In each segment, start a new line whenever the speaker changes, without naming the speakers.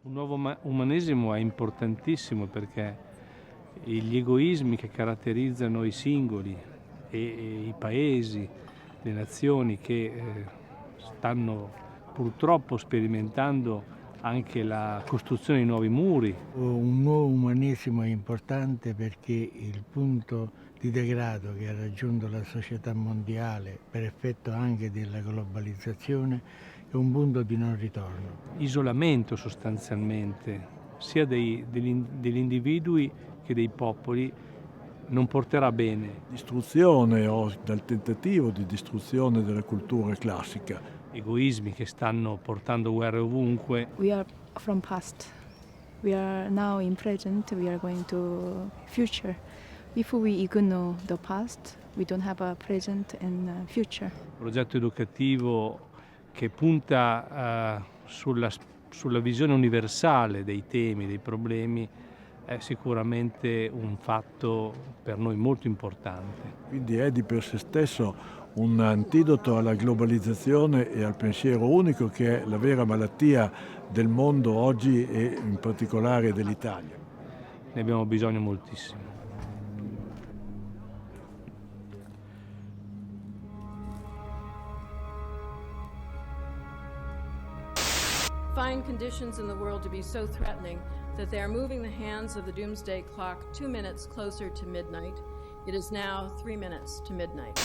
Un nuovo umanesimo è importantissimo perché gli egoismi che caratterizzano i singoli e i paesi, le nazioni che stanno purtroppo sperimentando anche la costruzione di nuovi muri.
Un nuovo umanesimo è importante perché il punto di degrado che ha raggiunto la società mondiale per effetto anche della globalizzazione è un punto di non ritorno.
Isolamento sostanzialmente, sia degli individui che dei popoli, non porterà bene.
Distruzione o dal tentativo di distruzione della cultura classica.
Egoismi che stanno portando guerre ovunque.
We are from past. We are now in present. We are going to future. If we ignore the past, we don't have a present and future.
Progetto educativo che punta sulla visione universale dei temi, dei problemi, è sicuramente un fatto per noi molto importante.
Quindi è di per sé stesso un antidoto alla globalizzazione e al pensiero unico, che è la vera malattia del mondo oggi e in particolare dell'Italia.
Ne abbiamo bisogno moltissimo.
Find conditions in the world to be so threatening that they are moving the hands of the doomsday clock 2 minutes closer to midnight. It is now 3 minutes to midnight.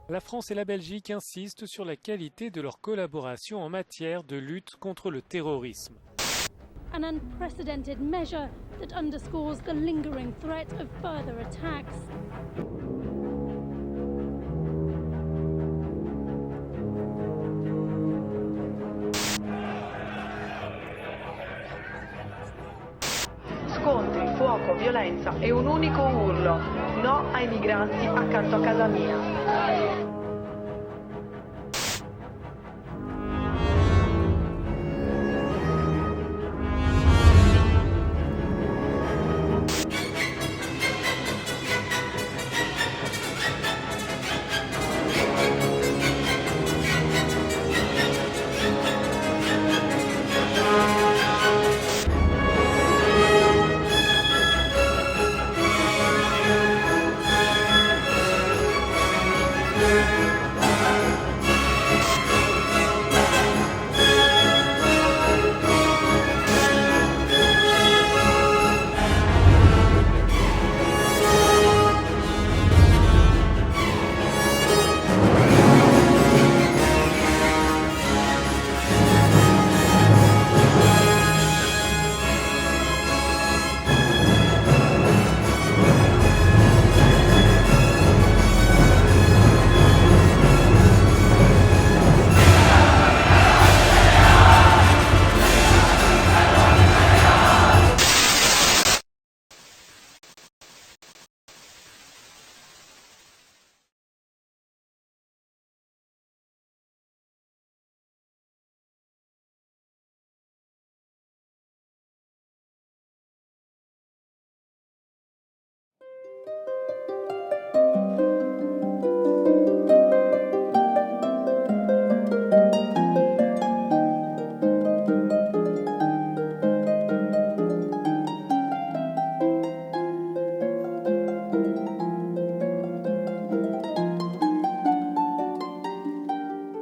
La France et la Belgique insistent sur la qualité de leur collaboration en matière de lutte contre le terrorisme.
An unprecedented measure that underscores the lingering threat of further attacks.
Scontri, fuoco, violenza e un unico urlo: no ai migranti accanto a casa mia.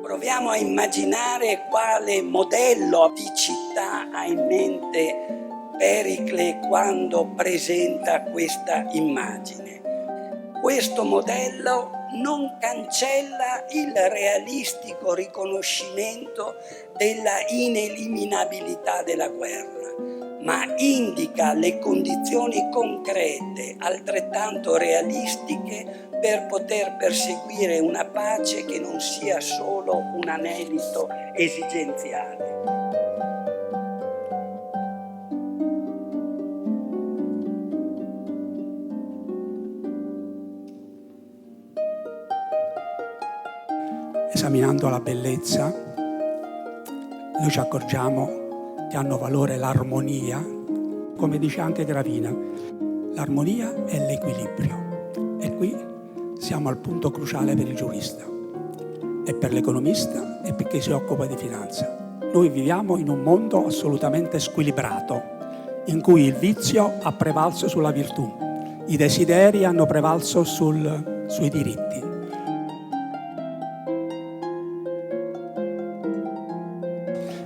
Proviamo a immaginare quale modello di città ha in mente Pericle quando presenta questa immagine. Questo modello non cancella il realistico riconoscimento della ineliminabilità della guerra, ma indica le condizioni concrete, altrettanto realistiche, per poter perseguire una pace che non sia solo un anelito esigenziale.
Esaminando la bellezza, noi ci accorgiamo che hanno valore l'armonia, come dice anche Gravina. L'armonia è l'equilibrio. E qui siamo al punto cruciale per il giurista, e per l'economista e per chi si occupa di finanza. Noi viviamo in un mondo assolutamente squilibrato, in cui il vizio ha prevalso sulla virtù, i desideri hanno prevalso sui diritti.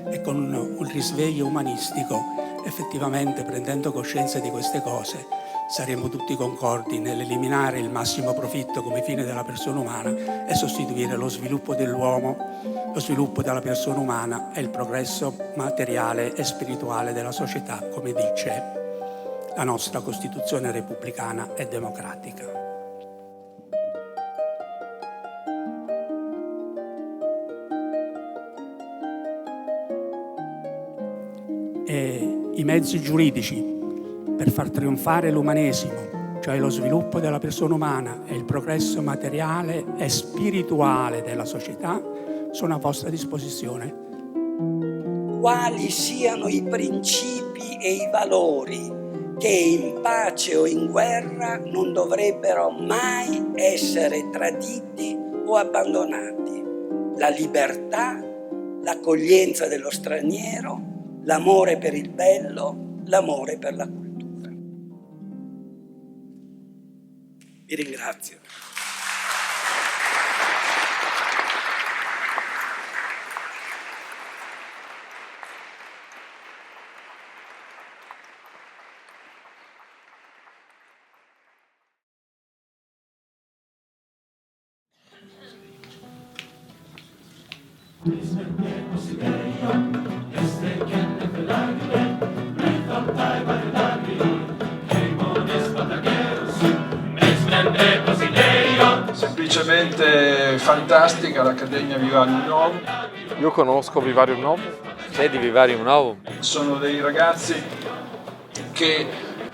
E con un risveglio umanistico, effettivamente prendendo coscienza di queste cose, saremo tutti concordi nell'eliminare il massimo profitto come fine della persona umana e sostituire lo sviluppo dell'uomo, lo sviluppo della persona umana e il progresso materiale e spirituale della società, come dice la nostra Costituzione repubblicana e democratica. E i mezzi giuridici per far trionfare l'umanesimo, cioè lo sviluppo della persona umana e il progresso materiale e spirituale della società, sono a vostra disposizione.
Quali siano i principi e i valori che in pace o in guerra non dovrebbero mai essere traditi o abbandonati: la libertà, l'accoglienza dello straniero, l'amore per il bello, l'amore per la cultura. Vi ringrazio.
Semplicemente fantastica l'Accademia Vivarium Novum.
Io conosco Vivarium Novum. Sei di Vivarium Novum?
Sono dei ragazzi che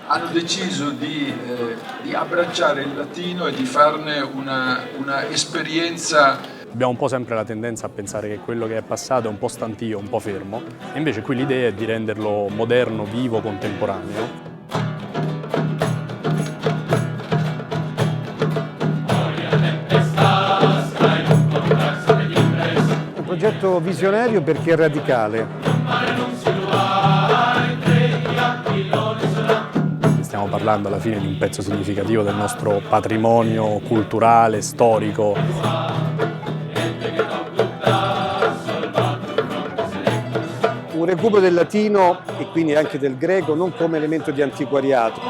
hanno deciso di abbracciare il latino e di farne una esperienza.
Abbiamo un po' sempre la tendenza a pensare che quello che è passato è un po' stantio, un po' fermo, e invece qui l'idea è di renderlo moderno, vivo, contemporaneo.
Un progetto visionario perché è radicale.
Stiamo parlando alla fine di un pezzo significativo del nostro patrimonio culturale, storico.
Un recupero del latino e quindi anche del greco non come elemento di antiquariato.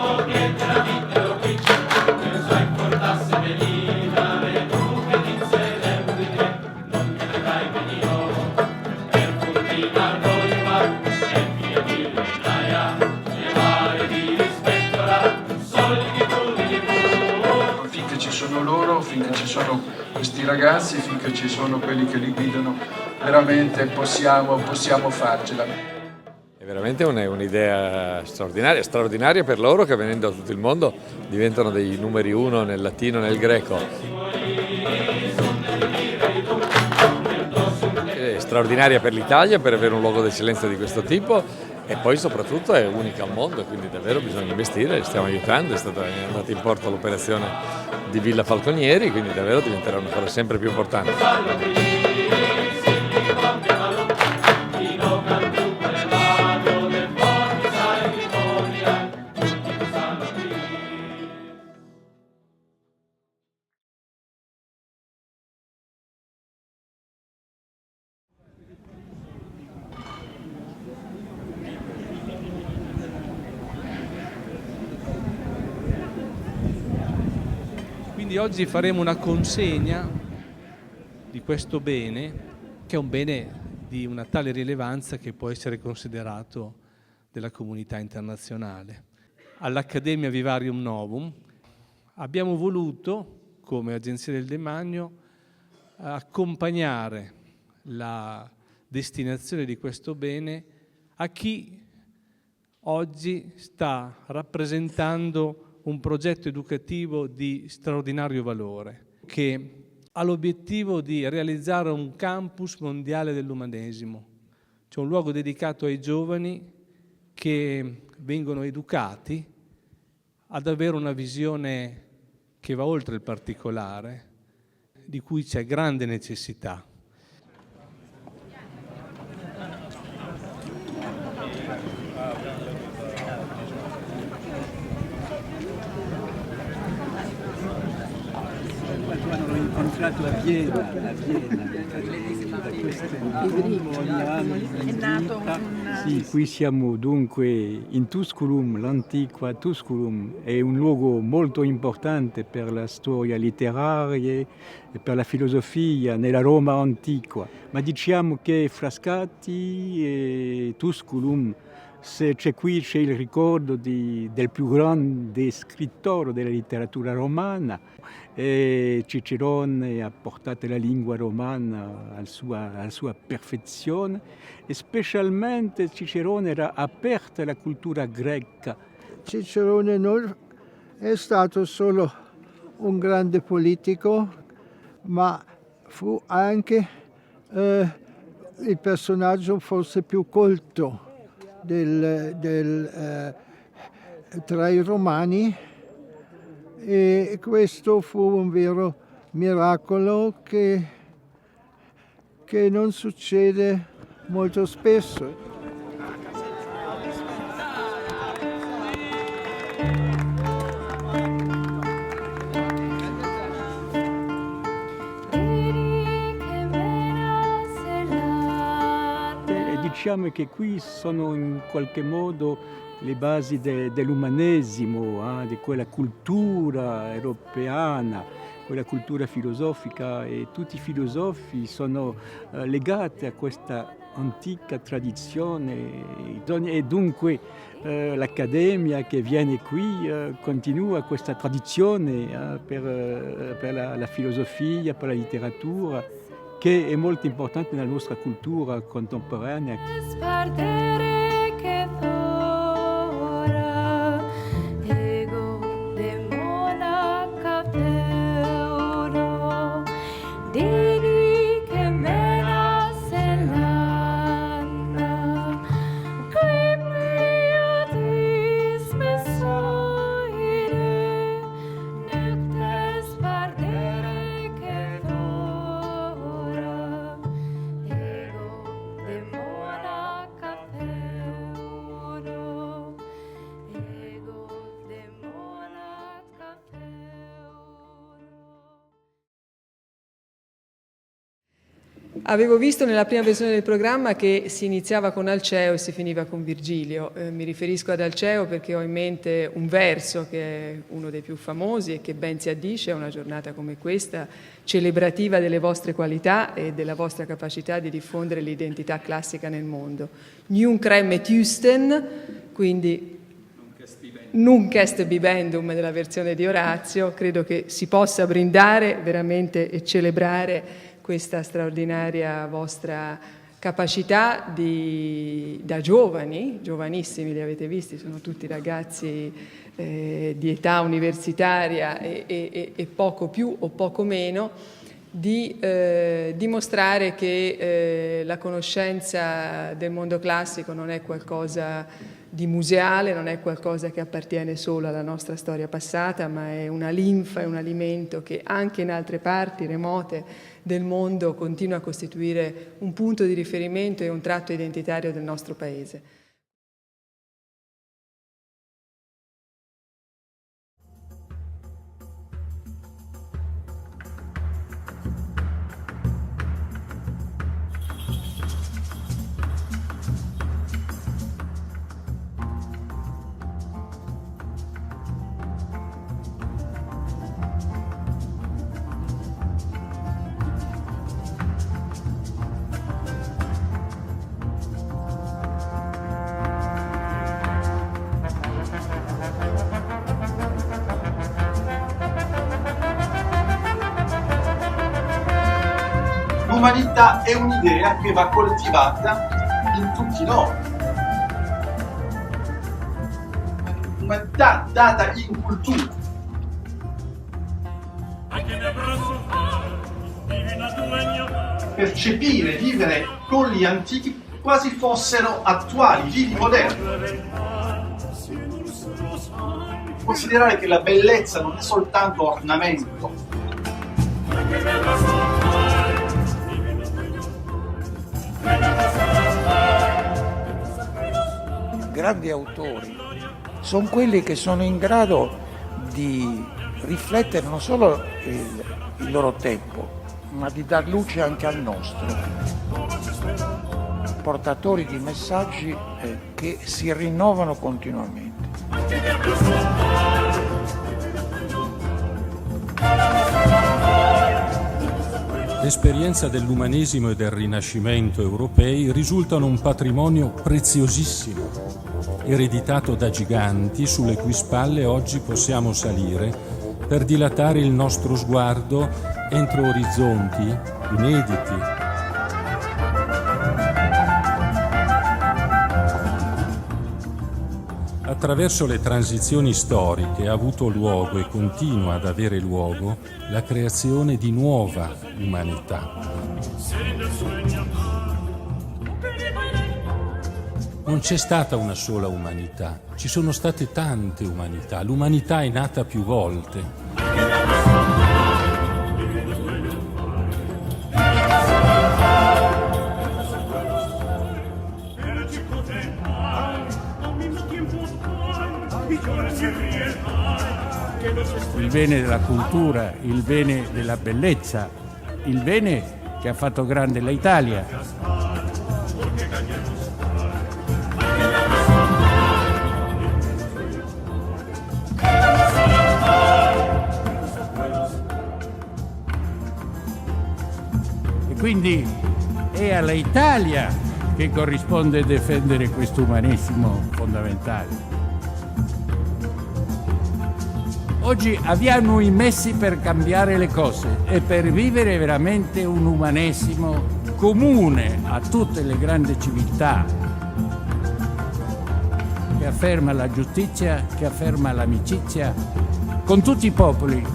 Finché ci sono loro, finché ci sono questi ragazzi, finché ci sono quelli che li guidano, veramente possiamo farcela.
È veramente un'idea straordinaria per loro che venendo da tutto il mondo diventano dei numeri uno nel latino e nel greco. È straordinaria per l'Italia per avere un luogo d'eccellenza di questo tipo e poi soprattutto è unica al mondo, quindi davvero bisogna investire, stiamo aiutando, è andata in porto l'operazione di Villa Falconieri, quindi davvero diventerà una cosa sempre più importante.
Quindi oggi faremo una consegna di questo bene, che è un bene di una tale rilevanza che può essere considerato della comunità internazionale. All'Accademia Vivarium Novum abbiamo voluto, come Agenzia del Demanio, accompagnare la destinazione di questo bene a chi oggi sta rappresentando un progetto educativo di straordinario valore, che ha l'obiettivo di realizzare un campus mondiale dell'umanesimo, cioè un luogo dedicato ai giovani che vengono educati ad avere una visione che va oltre il particolare, di cui c'è grande necessità.
incontrato a Vienna.
È nato
Sì, qui siamo dunque in Tusculum, l'antica Tusculum è un luogo molto importante per la storia letteraria e per la filosofia nella Roma antica, ma diciamo che Frascati e Tusculum, se c'è il ricordo del più grande scrittore della letteratura romana, e Cicerone ha portato la lingua romana alla sua perfezione e specialmente Cicerone era aperto alla cultura greca.
Cicerone non è stato solo un grande politico, ma fu anche il personaggio forse più colto tra i romani, e questo fu un vero miracolo che non succede molto spesso.
Diciamo che qui sono in qualche modo le basi dell'umanesimo, di quella cultura europeana, quella cultura filosofica, e tutti i filosofi sono legati a questa antica tradizione e dunque l'Accademia che viene qui continua questa tradizione per la filosofia, per la letteratura, che è molto importante nella nostra cultura contemporanea.
Avevo visto nella prima versione del programma che si iniziava con Alceo e si finiva con Virgilio. Mi riferisco ad Alceo perché ho in mente un verso che è uno dei più famosi e che ben si addice a una giornata come questa, celebrativa delle vostre qualità e della vostra capacità di diffondere l'identità classica nel mondo. Nunc remet iustem, quindi Nunc est bibendum della versione di Orazio. Credo che si possa brindare veramente e celebrare questa straordinaria vostra capacità da giovani, giovanissimi li avete visti, sono tutti ragazzi di età universitaria e poco più o poco meno, di dimostrare che la conoscenza del mondo classico non è qualcosa di museale, non è qualcosa che appartiene solo alla nostra storia passata, ma è una linfa, è un alimento che anche in altre parti remote del mondo continua a costituire un punto di riferimento e un tratto identitario del nostro Paese.
L'umanità è un'idea che va coltivata in tutti noi. L'umanità data in cultura. Percepire, vivere con gli antichi quasi fossero attuali, vivi, moderni. Considerare che la bellezza non è soltanto ornamento.
Grandi autori sono quelli che sono in grado di riflettere non solo il loro tempo, ma di dar luce anche al nostro, portatori di messaggi che si rinnovano continuamente.
L'esperienza dell'umanesimo e del Rinascimento europei risultano un patrimonio preziosissimo, ereditato da giganti sulle cui spalle oggi possiamo salire per dilatare il nostro sguardo entro orizzonti inediti. Attraverso le transizioni storiche ha avuto luogo e continua ad avere luogo la creazione di nuova umanità. Non c'è stata una sola umanità, ci sono state tante umanità. L'umanità è nata più volte.
Il bene della cultura, il bene della bellezza, il bene che ha fatto grande l'Italia. E quindi è all'Italia che corrisponde difendere questo umanesimo fondamentale. Oggi abbiamo i mezzi per cambiare le cose e per vivere veramente un umanesimo comune a tutte le grandi civiltà, che afferma la giustizia, che afferma l'amicizia con tutti i popoli.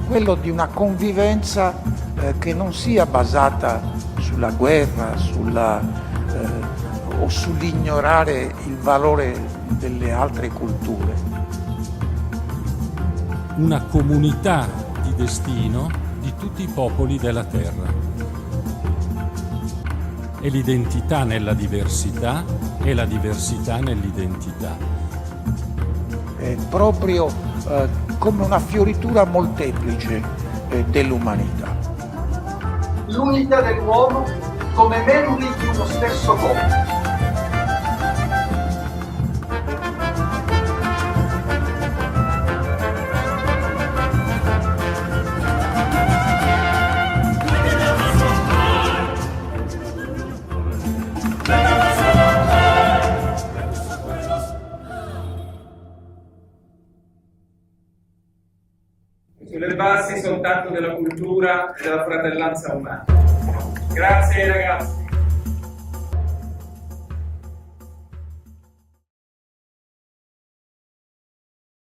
Quello di una convivenza che non sia basata sulla guerra, o sull'ignorare il valore delle altre culture.
Una comunità di destino di tutti i popoli della terra. È l'identità nella diversità e la diversità nell'identità.
È proprio come una fioritura molteplice dell'umanità.
L'unità dell'uomo come membri di uno stesso corpo.
Sulle basi soltanto della cultura e della fratellanza umana. Grazie ragazzi.